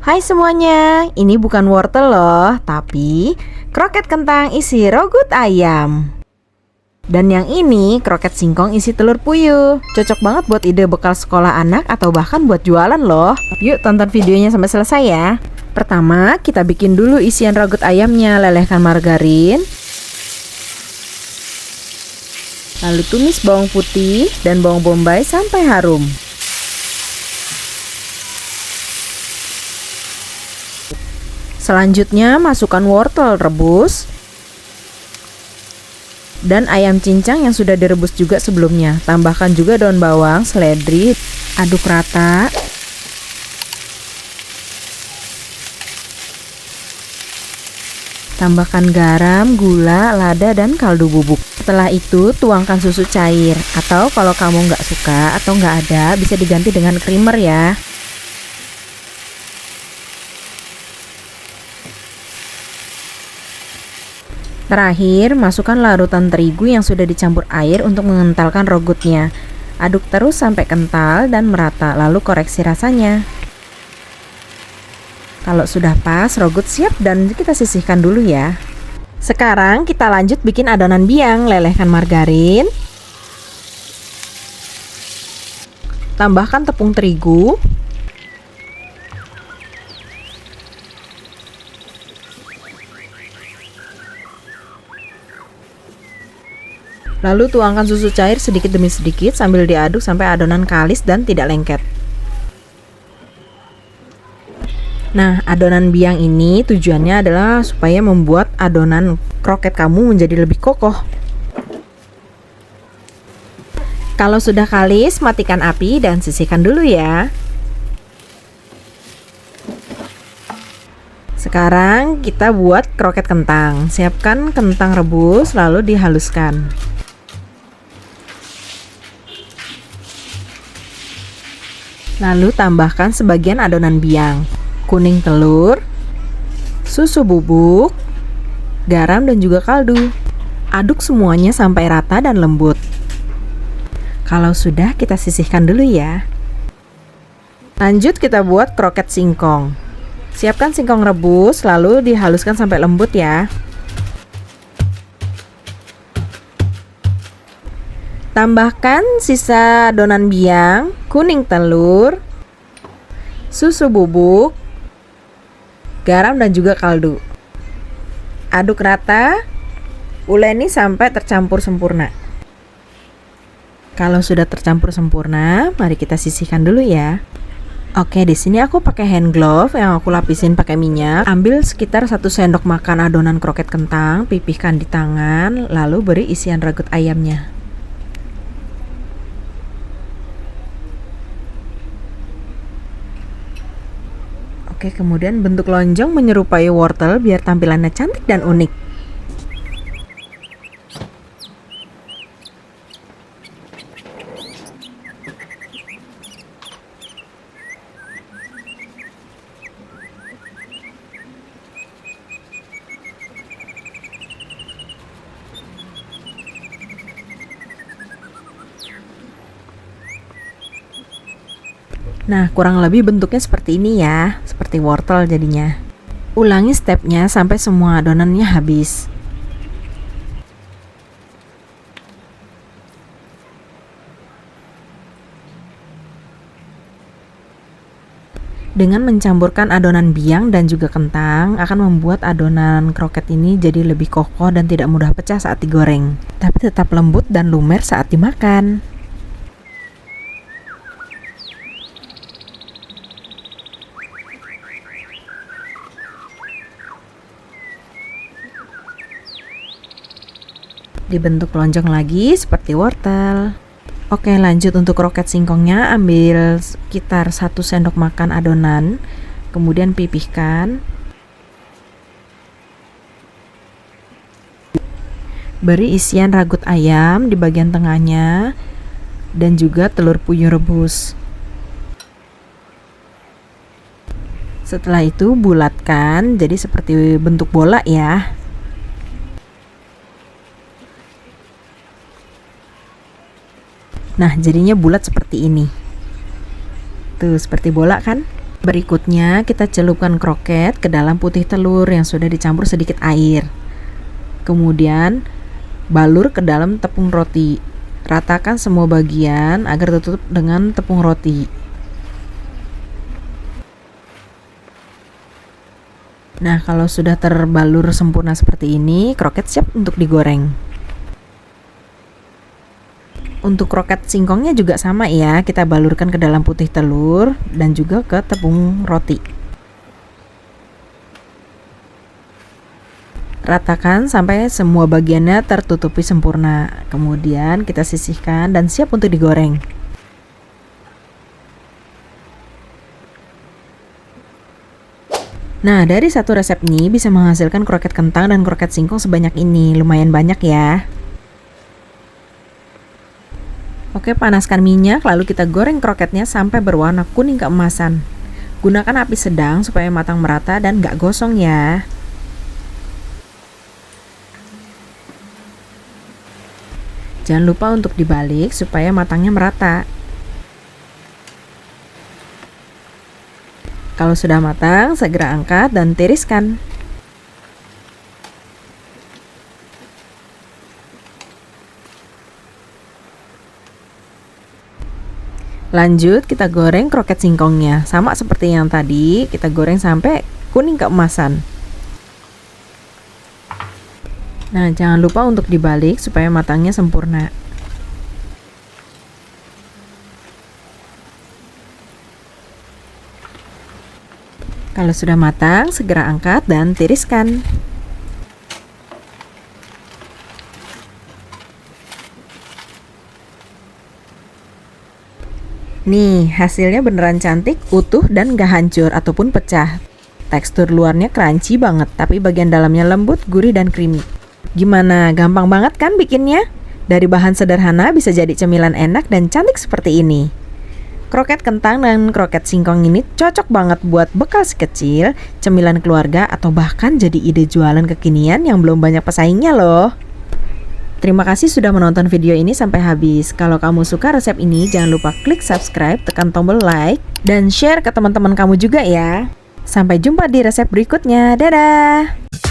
Hai semuanya, ini bukan wortel loh, tapi kroket kentang isi rogut ayam. Dan yang ini kroket singkong isi telur puyuh. Cocok banget buat ide bekal sekolah anak atau bahkan buat jualan loh. Yuk tonton videonya sampai selesai ya. Pertama, kita bikin dulu isian rogut ayamnya. Lelehkan margarin, lalu tumis bawang putih dan bawang bombay sampai harum. Selanjutnya masukkan wortel rebus dan ayam cincang yang sudah direbus juga sebelumnya. Tambahkan juga daun bawang, seledri, aduk rata. Tambahkan garam, gula, lada, dan kaldu bubuk. Setelah itu tuangkan susu cair, atau kalau kamu nggak suka atau nggak ada bisa diganti dengan creamer ya. Terakhir, masukkan larutan terigu yang sudah dicampur air untuk mengentalkan rogutnya. Aduk terus sampai kental dan merata, lalu koreksi rasanya. Kalau sudah pas, rogut siap dan kita sisihkan dulu ya. Sekarang kita lanjut bikin adonan biang. Lelehkan margarin, tambahkan tepung terigu, lalu tuangkan susu cair sedikit demi sedikit sambil diaduk sampai adonan kalis dan tidak lengket. Nah, adonan biang ini tujuannya adalah supaya membuat adonan kroket kamu menjadi lebih kokoh. Kalau sudah kalis, matikan api dan sisihkan dulu ya. Sekarang kita buat kroket kentang. Siapkan kentang rebus lalu dihaluskan. Lalu tambahkan sebagian adonan biang, kuning telur, susu bubuk, garam dan juga kaldu. Aduk semuanya sampai rata dan lembut. Kalau sudah, kita sisihkan dulu ya. Lanjut kita buat kroket singkong. Siapkan singkong rebus lalu dihaluskan sampai lembut ya. Tambahkan sisa adonan biang, kuning telur, susu bubuk, garam dan juga kaldu. Aduk rata, uleni sampai tercampur sempurna. Kalau sudah tercampur sempurna, mari kita sisihkan dulu ya. Oke, di sini aku pakai hand glove yang aku lapisin pakai minyak. Ambil sekitar 1 sendok makan adonan kroket kentang, pipihkan di tangan, lalu beri isian rogut ayamnya. Oke, kemudian bentuk lonjong menyerupai wortel biar tampilannya cantik dan unik. Nah, kurang lebih bentuknya seperti ini ya, seperti wortel jadinya. Ulangi stepnya sampai semua adonannya habis. Dengan mencampurkan adonan biang dan juga kentang akan membuat adonan kroket ini jadi lebih kokoh dan tidak mudah pecah saat digoreng, tapi tetap lembut dan lumer saat dimakan. Dibentuk lonjong lagi seperti wortel. Oke, lanjut untuk kroket singkongnya. Ambil sekitar 1 sendok makan adonan, kemudian pipihkan. Beri isian ragut ayam di bagian tengahnya dan juga telur puyuh rebus. Setelah itu bulatkan jadi seperti bentuk bola ya. Nah, jadinya bulat seperti ini. Tuh, seperti bola kan? Berikutnya kita celupkan kroket ke dalam putih telur yang sudah dicampur sedikit air. Kemudian balur ke dalam tepung roti. Ratakan semua bagian agar tertutup dengan tepung roti. Nah, kalau sudah terbalur sempurna seperti ini, kroket siap untuk digoreng. Untuk kroket singkongnya juga sama ya, kita balurkan ke dalam putih telur dan juga ke tepung roti. Ratakan sampai semua bagiannya tertutupi sempurna. Kemudian kita sisihkan dan siap untuk digoreng. Nah, dari satu resep ini bisa menghasilkan kroket kentang dan kroket singkong sebanyak ini. Lumayan banyak ya. Oke, panaskan minyak lalu kita goreng kroketnya sampai berwarna kuning keemasan. Gunakan api sedang supaya matang merata dan gak gosong ya. Jangan lupa untuk dibalik supaya matangnya merata. Kalau sudah matang, segera angkat dan tiriskan. Lanjut, kita goreng kroket singkongnya. Sama seperti yang tadi, kita goreng sampai kuning keemasan. Nah, jangan lupa untuk dibalik supaya matangnya sempurna. Kalau sudah matang, segera angkat dan tiriskan. Nih, hasilnya beneran cantik, utuh, dan gak hancur ataupun pecah. Tekstur luarnya crunchy banget, tapi bagian dalamnya lembut, gurih, dan creamy. Gimana? Gampang banget kan bikinnya? Dari bahan sederhana bisa jadi cemilan enak dan cantik seperti ini. Kroket kentang dan kroket singkong ini cocok banget buat bekal si kecil, cemilan keluarga, atau bahkan jadi ide jualan kekinian yang belum banyak pesaingnya loh. Terima kasih sudah menonton video ini sampai habis. Kalau kamu suka resep ini, jangan lupa klik subscribe, tekan tombol like, dan share ke teman-teman kamu juga ya. Sampai jumpa di resep berikutnya. Dadah!